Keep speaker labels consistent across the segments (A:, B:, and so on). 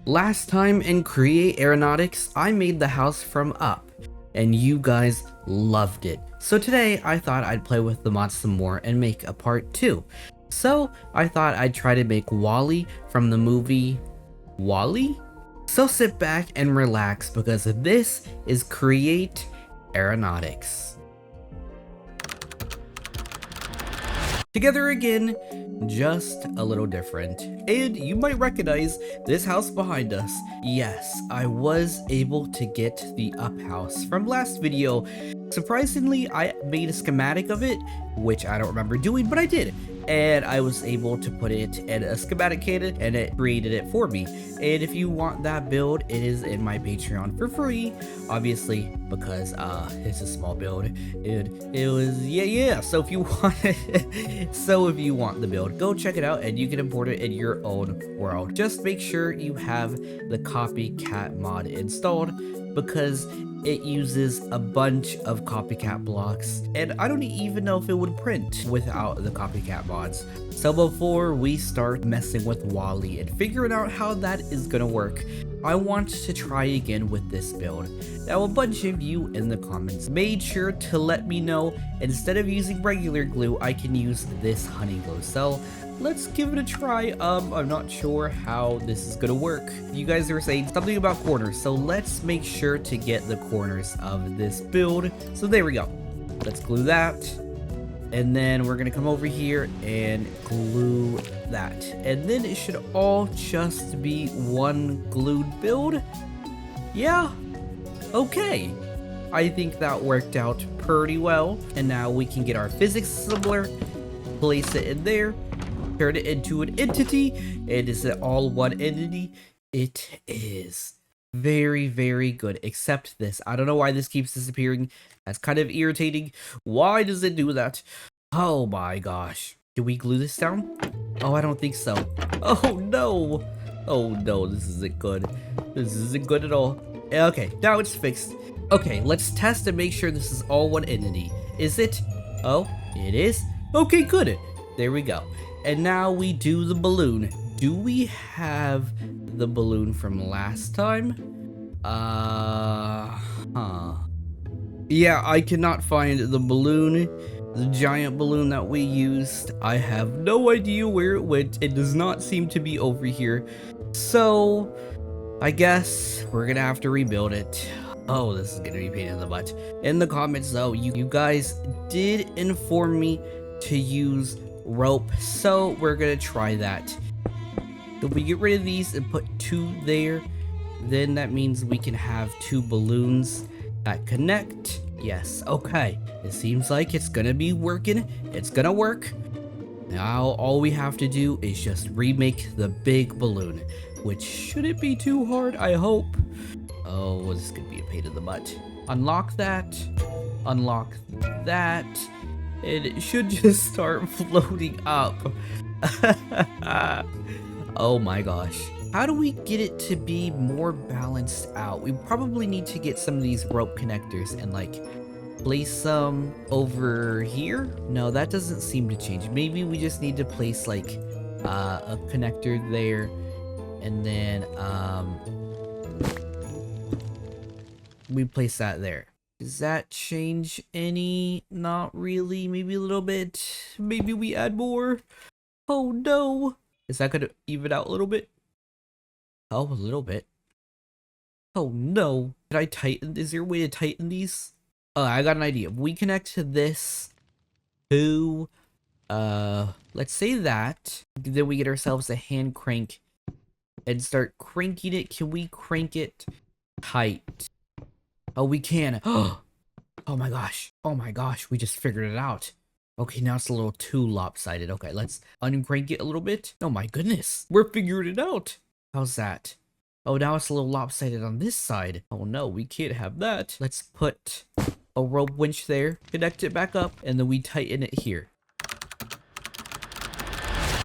A: Last time in Create Aeronautics, I made the house from up, and you guys loved it. So today, I thought I'd play with the mods some more and make a part 2. So, I thought I'd try to make Wall-E from the movie Wall-E? So sit back and relax because this is Create Aeronautics. Together again, just a little different. And you might recognize this house behind us. Yes, I was able to get the up house from last video. Surprisingly, I made a schematic of it, which I don't remember doing, but I did. And I was able to put it in a schematic kit and it created it for me. And if you want that build, it is in my Patreon for free, obviously, because it's a small build. It was yeah. So if you want the build, go check it out and you can import it in your own world. Just make sure you have the copycat mod installed because it uses a bunch of copycat blocks, and I don't even know if it would print without the copycat mods. So before we start messing with Wall-E and figuring out how that is gonna work, I want to try again with this build. Now a bunch of you in the comments made sure to let me know instead of using regular glue, I can use this honey glue. So let's give it a try. I'm not sure how this is gonna work. You guys are saying something about corners, so let's make sure to get the corners of this build. So there we go. Let's glue that. And then we're gonna come over here and glue that. And then it should all just be one glued build. Yeah, okay. I think that worked out pretty well. And now we can get our physics assembler, place it in there, turn it into an entity. And is it all one entity? It is. Very, very good, except this. I don't know why this keeps disappearing. That's kind of irritating. Why does it do that? Oh my gosh. Did we glue this down? Oh, I don't think so. Oh no. Oh no, this isn't good. This isn't good at all. Okay, now it's fixed. Okay, let's test and make sure this is all one entity. Is it? Oh, it is? Okay, good. There we go. And now we do the balloon. Do we have the balloon from last time? Yeah, I cannot find the balloon, the giant balloon that we used. I have no idea where it went. It does not seem to be over here. So, I guess we're gonna have to rebuild it. Oh, this is gonna be a pain in the butt. In the comments though, you guys did inform me to use rope, so we're gonna try that. If we get rid of these and put 2 there, then that means we can have 2 balloons that connect. Yes, okay. It seems like it's gonna be working. It's gonna work. Now all we have to do is just remake the big balloon, which shouldn't be too hard, I hope. Oh, this is gonna be a pain in the butt. Unlock that. Unlock that. And it should just start floating up. Oh my gosh. How do we get it to be more balanced out? We probably need to get some of these rope connectors and like place some over here. No, that doesn't seem to change. Maybe we just need to place like a connector there, and then we place that there. Does that change any? Not really. Maybe a little bit. Maybe we add more. Oh no. Is that gonna even out a little bit? Oh, a little bit. Oh no. Did I tighten? Is there a way to tighten these? Oh, I got an idea. We connect this to, let's say that. Then we get ourselves a hand crank and start cranking it. Can we crank it tight? Oh, we can. Oh my gosh. Oh my gosh. We just figured it out. Okay, now it's a little too lopsided. Okay, let's uncrank it a little bit. Oh my goodness. We're figuring it out. How's that? Oh, now it's a little lopsided on this side. Oh no, we can't have that. Let's put a rope winch there, connect it back up, and then we tighten it here.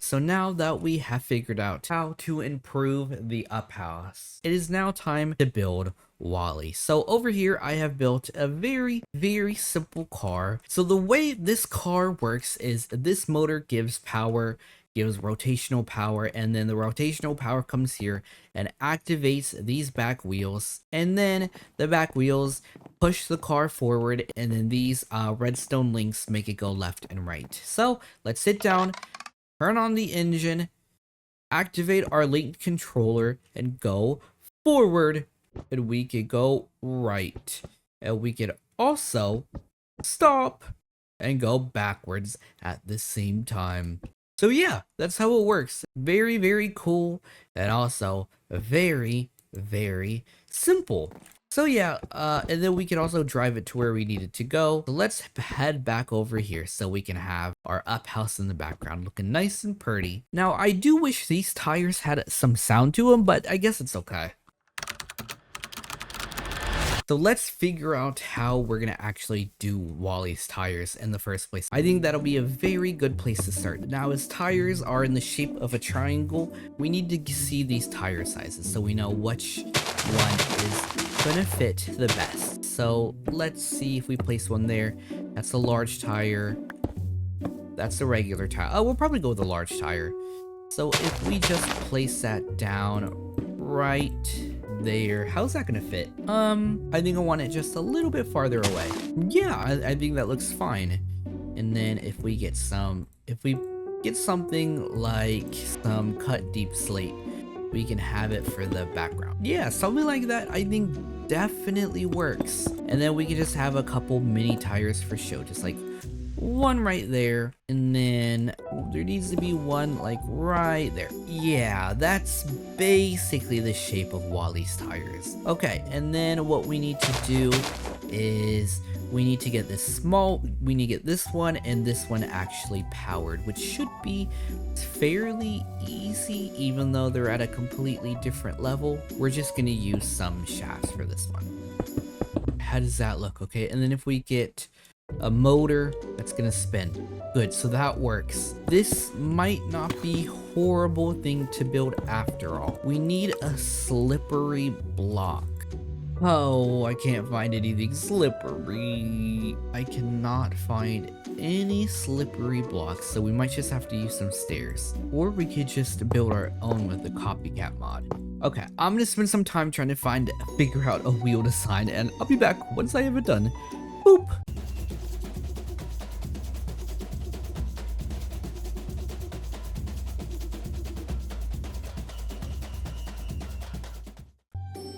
A: So now that we have figured out how to improve the up house, it is now time to build Wall-E. So over here, I have built a very, very simple car. So the way this car works is this motor gives power gives rotational power, and then the rotational power comes here and activates these back wheels, and then the back wheels push the car forward, and then these redstone links make it go left and right. So let's sit down, turn on the engine, activate our linked controller, and go forward, and we could go right, and we could also stop and go backwards at the same time. So yeah, that's how it works. Very, very cool, and also very, very simple. So yeah, and then we can also drive it to where we need it to go. So let's head back over here so we can have our up house in the background looking nice and pretty. Now, I do wish these tires had some sound to them, but I guess it's okay. So let's figure out how we're gonna actually do Wally's tires in the first place. I think that'll be a very good place to start. Now, his tires are in the shape of a triangle. We need to see these tire sizes so we know which one is gonna fit the best. So let's see if we place one there. That's a large tire. That's a regular tire. Oh, we'll probably go with a large tire. So if we just place that down right there, how's that gonna fit? I think I want it just a little bit farther away. Yeah, I think that looks fine. And then if we get something like some cut deep slate, we can have it for the background. Yeah, something like that I think definitely works. And then we can just have a couple mini tires for show, just like one right there, and then there needs to be one like right there. Yeah, that's basically the shape of Wally's tires. Okay, and then what we need to do is we need to get this one and this one actually powered, which should be fairly easy, even though they're at a completely different level. We're just gonna use some shafts for this one. How does that look? Okay, and then if we get a motor that's gonna spin. Good, so that works. This might not be a horrible thing to build after all. We need a slippery block. Oh, I can't find anything slippery. I cannot find any slippery blocks, so we might just have to use some stairs. Or we could just build our own with the copycat mod. Okay, I'm gonna spend some time trying to figure out a wheel design, and I'll be back once I have it done. Boop!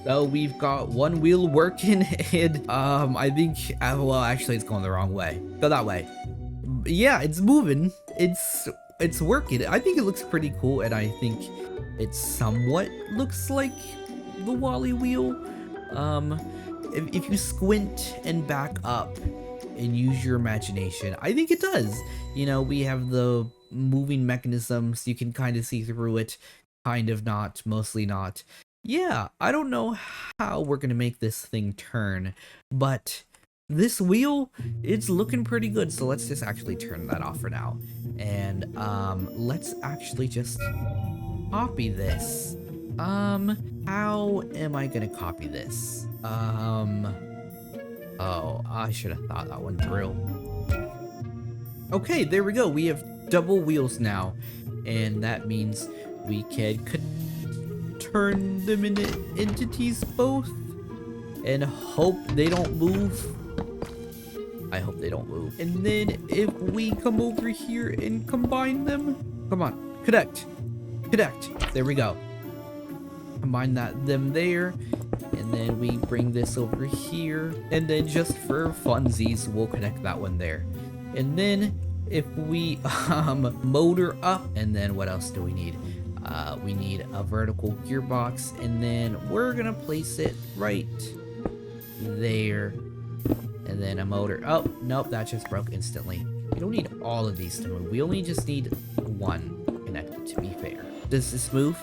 A: So we've got one wheel working, and I think, well, actually it's going the wrong way. Go that way. Yeah, it's moving. It's working. I think it looks pretty cool, and I think it somewhat looks like the Wally wheel. If you squint and back up and use your imagination, I think it does. You know, we have the moving mechanisms. You can kind of see through it, kind of not, mostly not. Yeah, I don't know how we're gonna make this thing turn, but this wheel, it's looking pretty good. So let's just actually turn that off for now. And let's actually just copy this. How am I gonna copy this? Oh, I should have thought that one through. Okay, there we go. We have double wheels now, and that means we can turn them into entities both and hope they don't move. I hope they don't move. And then if we come over here and combine them, come on, connect. There we go. Combine them there, and then we bring this over here, and then just for funsies, we'll connect that one there. And then if we motor up, and then what else do we need? We need a vertical gearbox, and then we're gonna place it right there, and then a motor. Oh, nope, that just broke instantly. We don't need all of these to move. We only just need one connected, to be fair. Does this move?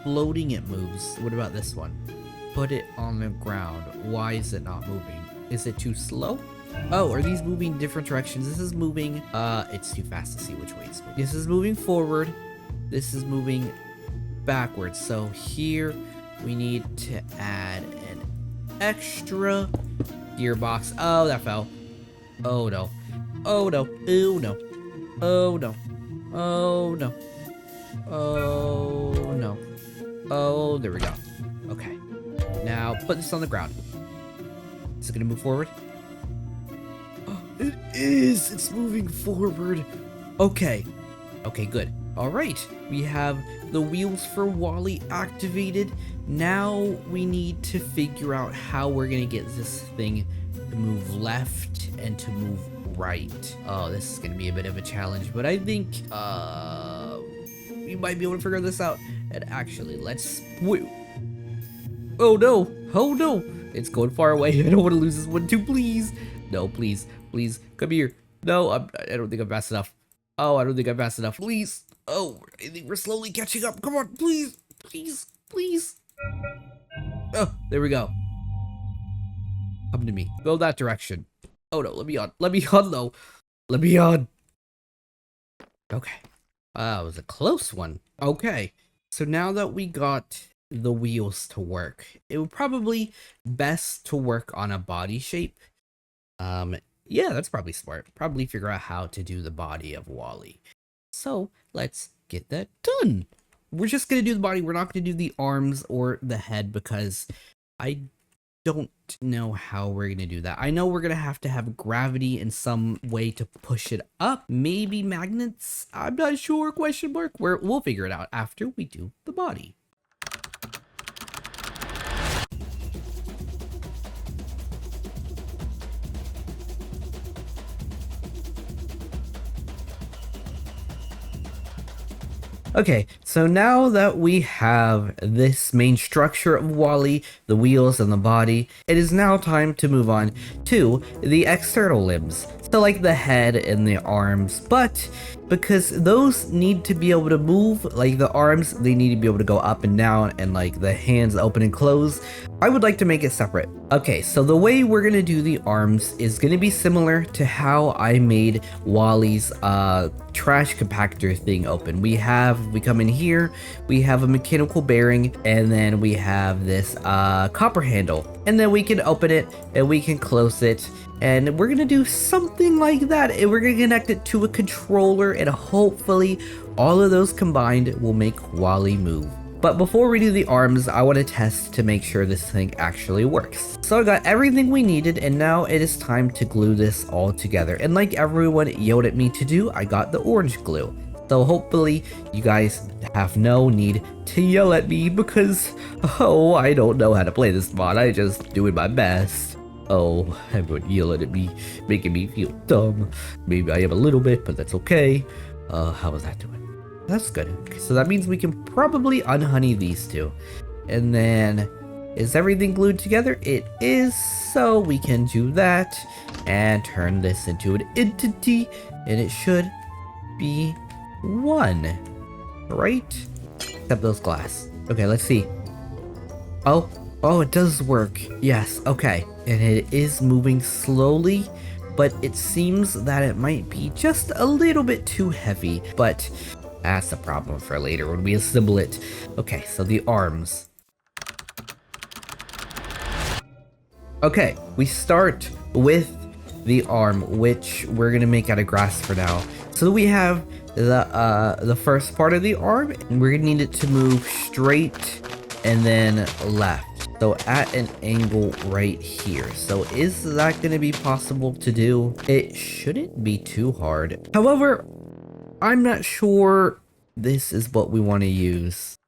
A: Floating, it moves. What about this one? Put it on the ground. Why is it not moving? Is it too slow? Oh, are these moving different directions? This is moving, it's too fast to see which way it's moving. This is moving forward. This is moving backwards. So here we need to add an extra gearbox. Oh, that fell. Oh no. Oh no. Oh no. Oh no. Oh no. Oh no. Oh, there we go. Okay. Now put this on the ground. Is it gonna move forward? It is! It's moving forward. Okay. Okay, good. All right. We have the wheels for Wally activated. Now we need to figure out how we're gonna get this thing to move left and to move right. Oh, this is gonna be a bit of a challenge, but I think we might be able to figure this out. And actually, let's... Oh no! Oh no! It's going far away. I don't want to lose this one too, please. No, please. Please, come here. No, I don't think I'm fast enough. Oh, I don't think I'm fast enough. Please. Oh, I think we're slowly catching up. Come on, please. Please. Please. Oh, there we go. Come to me. Go that direction. Oh no, let me on. Let me on though. Let me on. Okay. It was a close one. Okay. So now that we got the wheels to work, it would probably best to work on a body shape. Yeah, that's probably smart. Probably figure out how to do the body of Wally. So let's get that done. We're just gonna do the body. We're not gonna do the arms or the head because I don't know how we're gonna do that. I know we're gonna have to have gravity in some way to push it up. Maybe magnets. I'm not sure. Question mark. We'll figure it out after we do the body. Okay, so now that we have this main structure of Wally, the wheels and the body, it is now time to move on to the external limbs. So like the head and the arms, but because those need to be able to move, like the arms, they need to be able to go up and down, and like the hands open and close, I would like to make it separate. Okay, so the way we're gonna do the arms is gonna be similar to how I made Wally's trash compactor thing open. We come in here, we have a mechanical bearing, and then we have this copper handle, and then we can open it and we can close it. And we're gonna do something like that, and we're gonna connect it to a controller, and hopefully all of those combined will make Wally move. But before we do the arms, I want to test to make sure this thing actually works. So I got everything we needed, and now it is time to glue this all together. And like everyone yelled at me to do, I got the orange glue. So hopefully you guys have no need to yell at me because, oh, I don't know how to play this mod. I just doing my best. Oh, everyone yelling at me, making me feel dumb. Maybe I am a little bit, but that's okay. How was that doing? That's good. Okay, so that means we can probably unhoney these two. And then, is everything glued together? It is, so we can do that and turn this into an entity, and it should be one, right? Except those glass. Okay, let's see. Oh, it does work. Yes, okay. And it is moving slowly, but it seems that it might be just a little bit too heavy, but that's a problem for later when we assemble it. Okay, so the arms. Okay, we start with the arm, which we're gonna make out of grass for now. So we have the first part of the arm, and we're gonna need it to move straight and then left. So at an angle right here. So is that going to be possible to do? It shouldn't be too hard. However, I'm not sure this is what we want to use.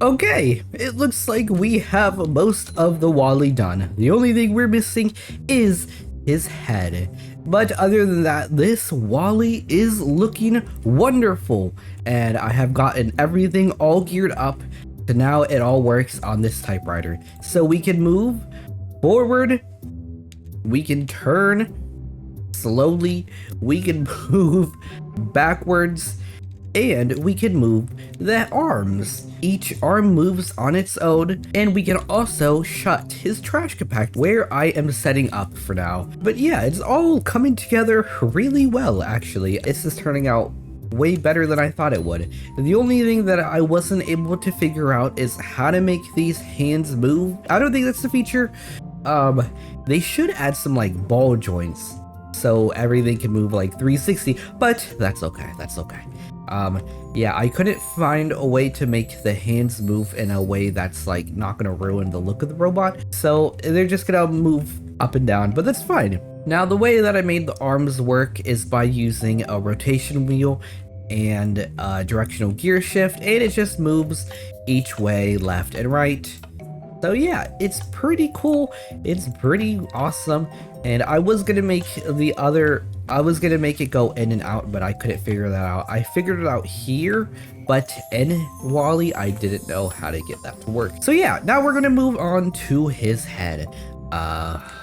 A: Okay, it looks like we have most of the Wally done. The only thing we're missing is his head. But other than that, this Wally is looking wonderful. And I have gotten everything all geared up. So now it all works on this typewriter. So we can move forward, we can turn slowly, we can move backwards, and we can move the arms. Each arm moves on its own, and we can also shut his trash compactor where I am setting up for now. But yeah, it's all coming together really well, actually. It's just turning out way better than I thought it would. The only thing that I wasn't able to figure out is how to make these hands move. I don't think that's the feature. They should add some like ball joints so everything can move like 360, but that's okay, that's okay. Yeah, I couldn't find a way to make the hands move in a way that's like not gonna ruin the look of the robot, so they're just gonna move up and down, but that's fine. Now, the way that I made the arms work is by using a rotation wheel and a directional gear shift, and it just moves each way, left and right. So yeah, it's pretty cool, it's pretty awesome, and I was gonna make it go in and out, but I couldn't figure that out. I figured it out here, but in Wally, I didn't know how to get that to work. So yeah, now we're gonna move on to his head.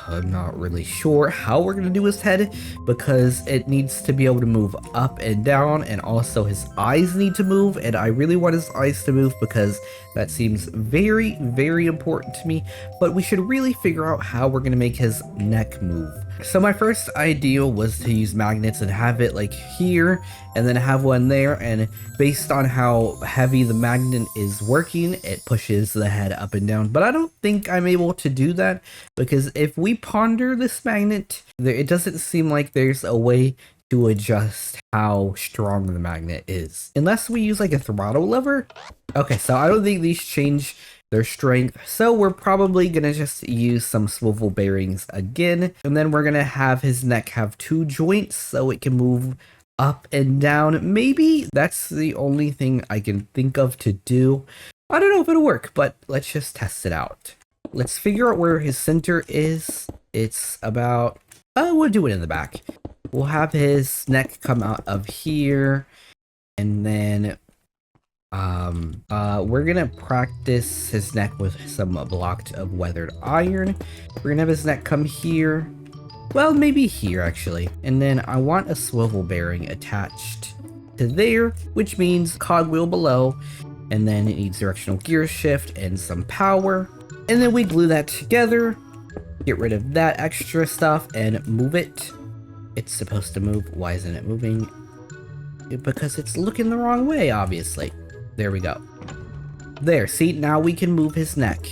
A: I'm not really sure how we're gonna do his head because it needs to be able to move up and down, and also his eyes need to move, and I really want his eyes to move because that seems very, very important to me, but we should really figure out how we're gonna make his neck move. So my first idea was to use magnets and have it like here and then have one there, and based on how heavy the magnet is working, it pushes the head up and down. But I don't think I'm able to do that because if we ponder this magnet, it doesn't seem like there's a way to adjust how strong the magnet is. Unless we use like a throttle lever. Okay, so I don't think these change their strength, so we're probably gonna just use some swivel bearings again, and then we're gonna have his neck have 2 joints so it can move up and down. Maybe that's the only thing I can think of to do. I don't know if it'll work, but let's just test it out. Let's figure out where his center is. It's about, we'll do it in the back. We'll have his neck come out of here, and then we're gonna practice his neck with some blocked of weathered iron. We're gonna have his neck come here. Well, maybe here actually. And then I want a swivel bearing attached to there, which means cogwheel below. And then it needs directional gear shift and some power. And then we glue that together, get rid of that extra stuff and move it. It's supposed to move. Why isn't it moving? Because it's looking the wrong way, obviously. There we go. There, see, now we can move his neck.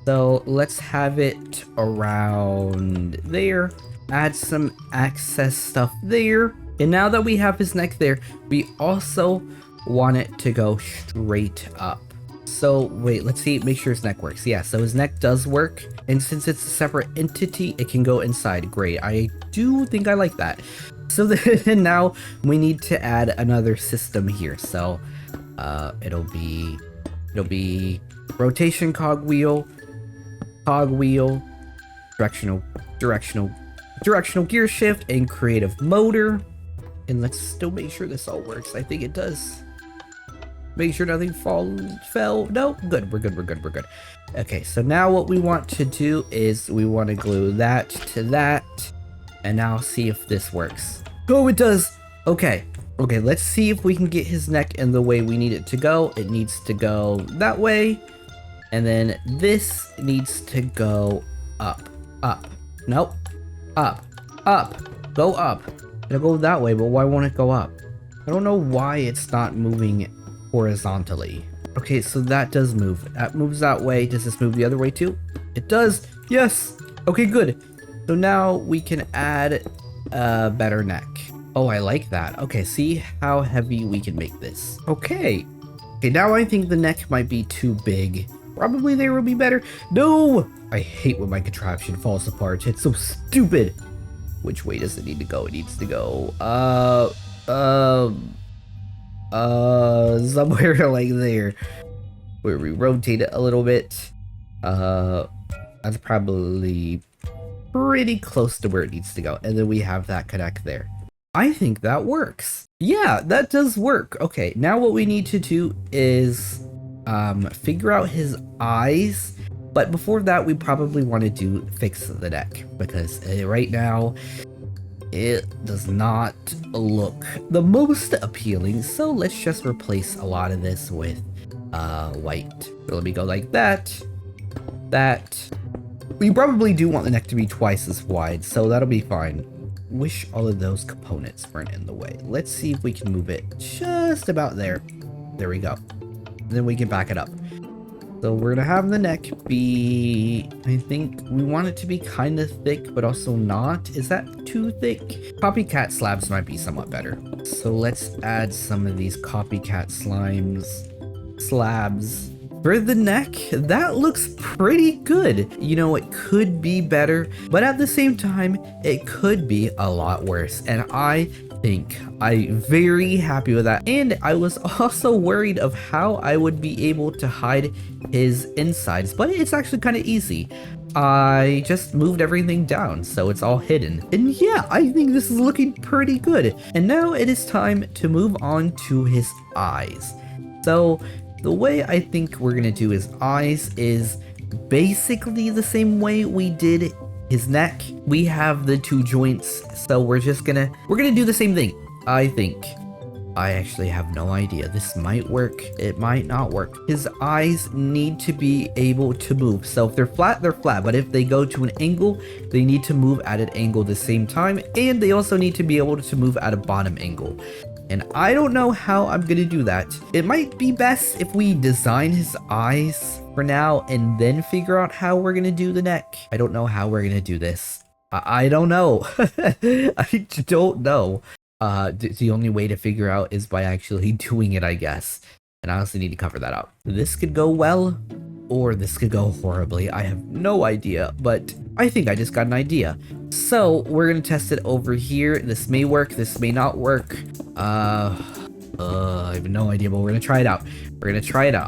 A: So let's have it around there. Add some access stuff there. And now that we have his neck there, we also want it to go straight up. So wait, let's see, make sure his neck works. Yeah, so his neck does work. And since it's a separate entity, it can go inside. Great, I do think I like that. So then now we need to add another system here. So it'll be rotation cogwheel, directional gear shift, and creative motor. And let's still make sure this all works. I think it does. Make sure nothing fell. No, good. We're good. Okay, so now what we want to do is we want to glue that to that, and now see if this works. Oh, it does. Okay, let's see if we can get his neck in the way we need it to go. It needs to go that way, and then this needs to go up. Nope, up, go up. It'll go that way, but why won't it go up? I don't know why it's not moving horizontally. Okay, so that does move. That moves that way. Does this move the other way too? It does. Yes. Okay, good. So now we can add a better neck. Oh, I like that. Okay, see how heavy we can make this. Okay, now I think the neck might be too big. Probably there will be better. No! I hate when my contraption falls apart. It's so stupid. Which way does it need to go? It needs to go, somewhere like there. Where we rotate it a little bit. That's probably pretty close to where it needs to go. And then we have that connect there. I think that works. Yeah, that does work. Okay, now what we need to do is figure out his eyes. But before that, we probably want to fix the neck, because right now it does not look the most appealing. So let's just replace a lot of this with white. So let me go like that. We probably do want the neck to be twice as wide, so that'll be fine. Wish all of those components weren't in the way. Let's see if we can move it just about there. There we go. And then we can back it up. So we're gonna have the neck be, I think we want it to be kind of thick, but also not. Is that too thick? Copycat slabs might be somewhat better. So let's add some of these copycat slabs. For the neck, that looks pretty good. You know, it could be better, but at the same time, it could be a lot worse. And I think I'm very happy with that. And I was also worried of how I would be able to hide his insides, but it's actually kind of easy. I just moved everything down, so it's all hidden. And yeah, I think this is looking pretty good. And now it is time to move on to his eyes. So the way I think we're gonna do his eyes is basically the same way we did his neck. We have the two joints, so we're gonna do the same thing, I think. I actually have no idea. This might work, it might not work. His eyes need to be able to move. So if they're flat, but if they go to an angle, they need to move at an angle the same time, and they also need to be able to move at a bottom angle. And I don't know how I'm gonna do that. It might be best if we design his eyes for now and then figure out how we're gonna do the neck. I don't know how we're gonna do this. I don't know. I don't know. The only way to figure out is by actually doing it, I guess. And I also need to cover that up. This could go well, or this could go horribly. I have no idea, but I think I just got an idea. So we're gonna test it over here. This may work, this may not work. I have no idea, but we're gonna try it out.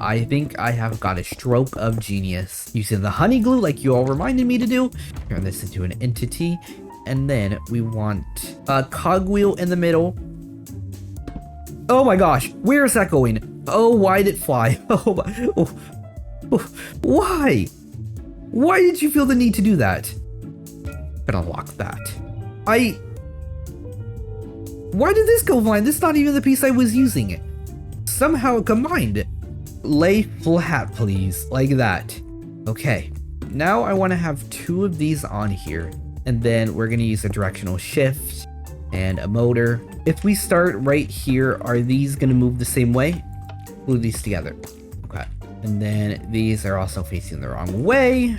A: I think I have got a stroke of genius. Using the honey glue like you all reminded me to do. Turn this into an entity. And then we want a cogwheel in the middle. Oh my gosh, where is that going? Oh, why did it fly? Oh my, why? Why did you feel the need to do that? I'm gonna lock that. Why did this go flying? This is not even the piece I was using. Somehow combined. Lay flat, please, like that. Okay, now I want to have two of these on here, and then we're gonna use a directional shift and a motor. If we start right here, are these gonna move the same way? Glue these together. Okay, and then these are also facing the wrong way.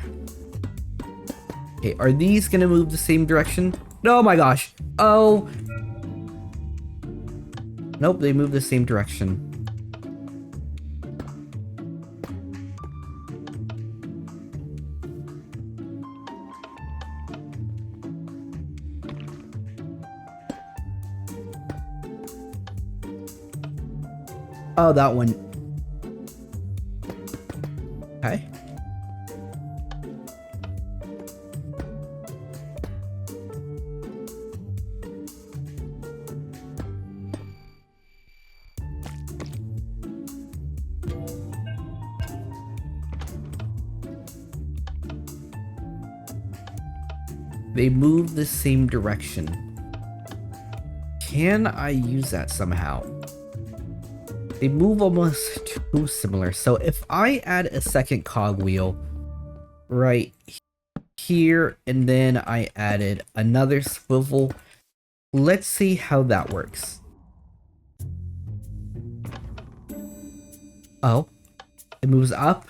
A: Okay, are these gonna move the same direction? Oh my gosh. Oh. Nope, they move the same direction. Oh, that one. Okay. They move the same direction. Can I use that somehow? They move almost too similar. So if I add a second cogwheel right here, and then I added another swivel, let's see how that works. Oh, it moves up.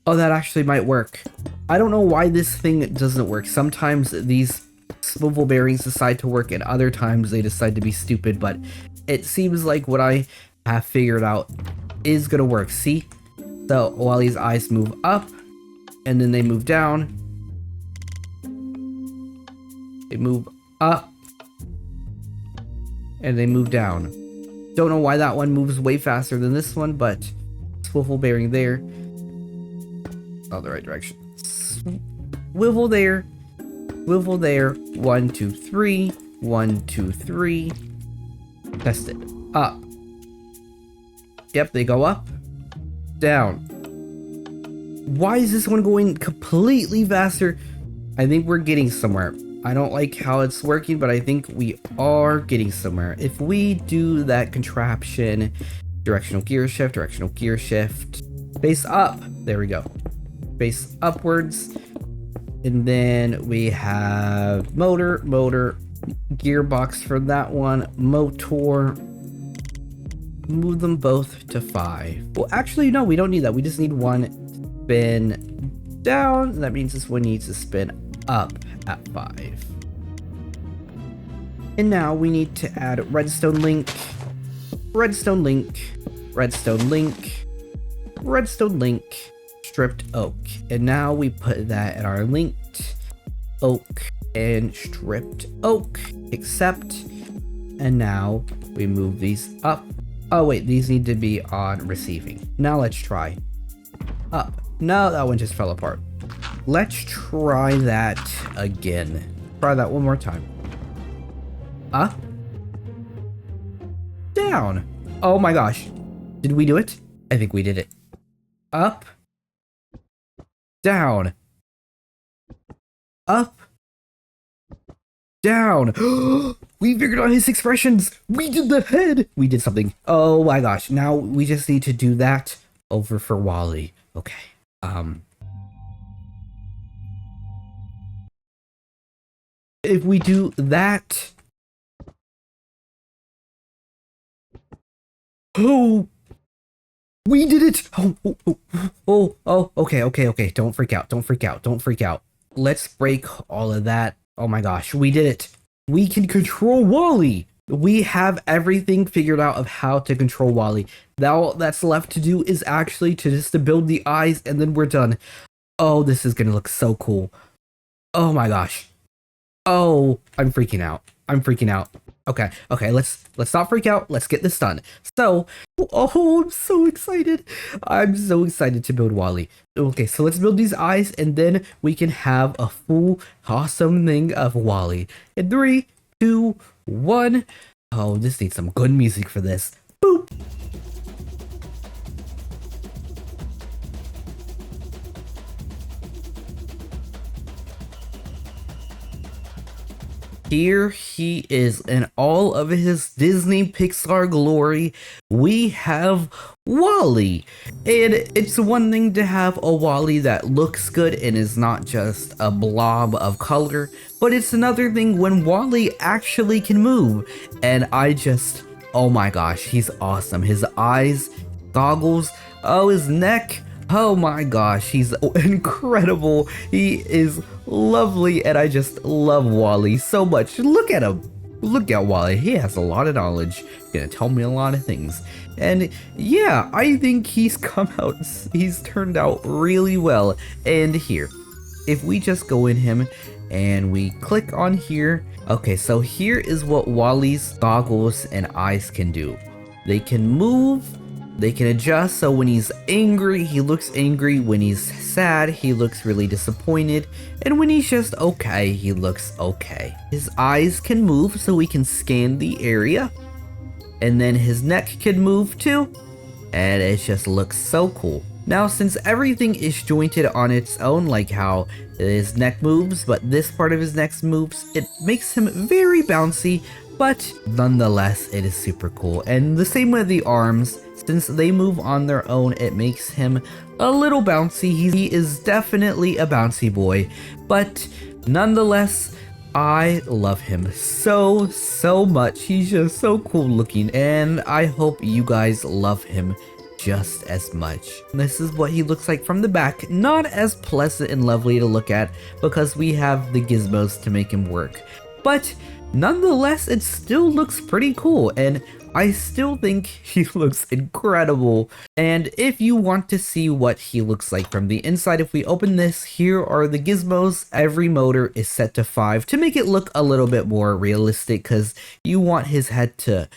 A: Oh, that actually might work. I don't know why this thing doesn't work. Sometimes these swivel bearings decide to work and other times they decide to be stupid, but it seems like what I have figured out is gonna work. See? So while these eyes move up and then they move down, they move up and they move down. Don't know why that one moves way faster than this one, but swivel bearing there. Oh, the right direction. Swivel there. Swivel there. 1, 2, 3. 1, 2, 3. Test it. Up. Yep, they go up. Down. Why is this one going completely faster? I think we're getting somewhere. I don't like how it's working, but I think we are getting somewhere. If we do that contraption, directional gear shift, face up. There we go. Face upwards, and then we have motor, gearbox for that one, motor, move them both to 5. Well, actually, no, we don't need that. We just need one spin down. That means this one needs to spin up at 5. And now we need to add redstone link, redstone link, redstone link, redstone link, stripped oak. And now we put that in our linked oak and stripped oak, accept. And now we move these up. Oh wait, these need to be on receiving. Now let's try up. No, that one just fell apart. Let's try that again. Try that one more time. Up, down. Oh my gosh. Did we do it? I think we did it. Up, down, up, down. We figured out his expressions. We did the head. We did something. Oh my gosh. Now we just need to do that over for Wally. Okay. If we do that. Oh, we did it. Oh, okay. Don't freak out. Let's break all of that. Oh my gosh, we did it. We can control Wally. We have everything figured out of how to control Wally. Now all that's left to do is actually to build the eyes, and then we're done. Oh, this is gonna look so cool. Oh my gosh. Oh, I'm freaking out. Okay, let's not freak out. Let's get this done. So, oh, I'm so excited. To build Wally. Okay, so let's build these eyes, and then we can have a full awesome thing of Wally. In 3, 2, 1. Oh, this needs some good music for this. Boop. Here he is in all of his Disney Pixar glory. We have Wally. And it's one thing to have a Wally that looks good and is not just a blob of color, but it's another thing when Wally actually can move. And oh my gosh, he's awesome. His eyes, goggles, oh, his neck. Oh my gosh, he's incredible. He is lovely, and I just love Wally so much. Look at him. Look at Wally. He has a lot of knowledge. He's gonna tell me a lot of things. And yeah, I think he's turned out really well. And here, if we just go in him and we click on here. Okay, so here is what Wally's goggles and eyes can do. They can move. They can adjust, so when he's angry, he looks angry. When he's sad, he looks really disappointed. And when he's just okay, he looks okay. His eyes can move, so we can scan the area. And then his neck can move too. And it just looks so cool. Now, since everything is jointed on its own, like how his neck moves, but this part of his neck moves, it makes him very bouncy, but nonetheless, it is super cool. And the same with the arms. Since they move on their own, it makes him a little bouncy. He is definitely a bouncy boy, but nonetheless, I love him so much. He's just so cool looking, and I hope you guys love him just as much. This is what he looks like from the back. Not as pleasant and lovely to look at because we have the gizmos to make him work, but nonetheless, it still looks pretty cool, and I still think he looks incredible. And if you want to see what he looks like from the inside, if we open this, here are the gizmos. Every motor is set to 5 to make it look a little bit more realistic, because you want his head to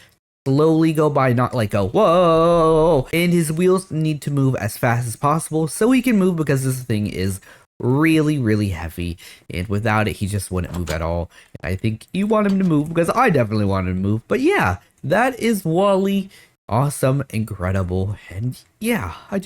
A: slowly go by, not like a whoa. And his wheels need to move as fast as possible so he can move, because this thing is really heavy, and without it he just wouldn't move at all. I think you want him to move, because I definitely want him to move. But yeah, that is Wally. Awesome, incredible, and yeah, I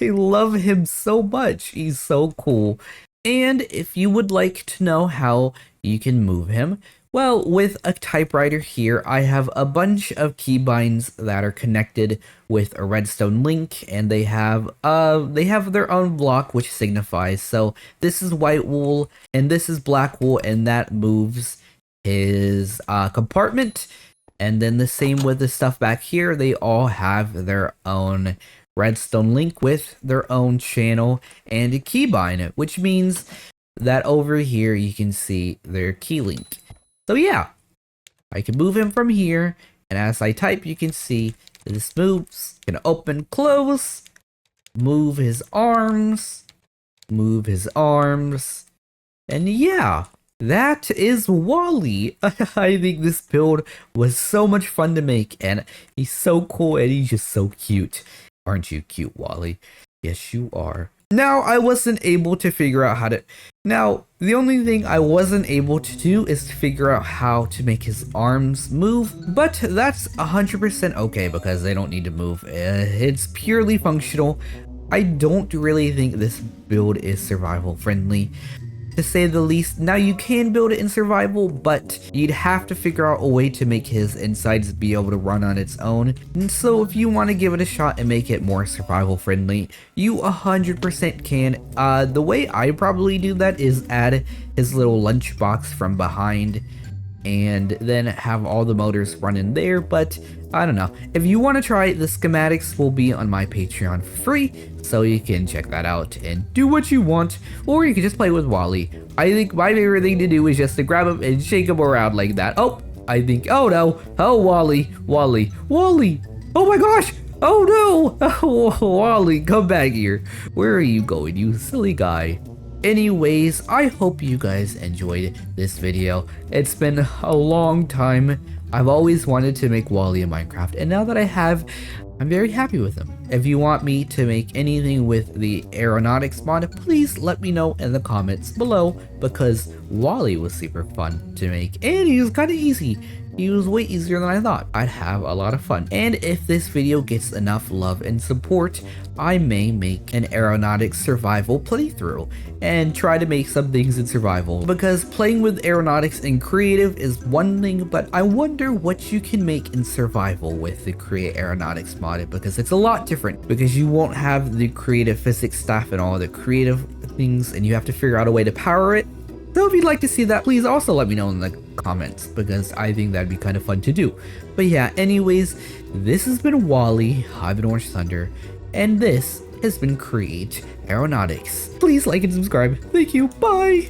A: love him so much. He's so cool. And if you would like to know how you can move him, well, with a typewriter here, I have a bunch of keybinds that are connected with a redstone link, and they have their own block which signifies. So this is white wool and this is black wool, and that moves his compartment. And then the same with the stuff back here. They all have their own redstone link with their own channel and a keybind, which means that over here you can see their key link. So yeah, I can move him from here, and as I type you can see this moves, can open, close, move his arms, and yeah, that is Wally. I think this build was so much fun to make, and he's so cool and he's just so cute. Aren't you cute, Wally? Yes, you are. Now, I wasn't able to figure out how to... Now, the only thing I wasn't able to do is to figure out how to make his arms move, but that's 100% okay because they don't need to move. It's purely functional. I don't really think this build is survival friendly, to say the least. Now you can build it in survival, but you'd have to figure out a way to make his insides be able to run on its own. And so if you want to give it a shot and make it more survival friendly, you 100% can. The way I probably do that is add his little lunchbox from behind and then have all the motors run in there, but I don't know. If you want to try it, the schematics will be on my Patreon for free, so you can check that out and do what you want, or you can just play with Wally. I think my favorite thing to do is just to grab him and shake him around like that. Oh, I think, oh no, oh Wally, oh my gosh, oh no, oh, Wally, come back here. Where are you going, you silly guy? Anyways, I hope you guys enjoyed this video. It's been a long time. I've always wanted to make Wally in Minecraft, and now that I have, I'm very happy with him. If you want me to make anything with the Aeronautics mod, please let me know in the comments below, because Wally was super fun to make, and he was kind of easy. He was way easier than I thought. I'd have a lot of fun. And if this video gets enough love and support, I may make an Aeronautics survival playthrough and try to make some things in survival, because playing with Aeronautics in creative is one thing, but I wonder what you can make in survival with the Create Aeronautics mod, because it's a lot different, because you won't have the creative physics stuff and all the creative things, and you have to figure out a way to power it. So if you'd like to see that, please also let me know in the comments, because I think that'd be kind of fun to do. But yeah, anyways, this has been Wally, I've been OrngeThundr, and this has been Create Aeronautics. Please like and subscribe. Thank you, bye!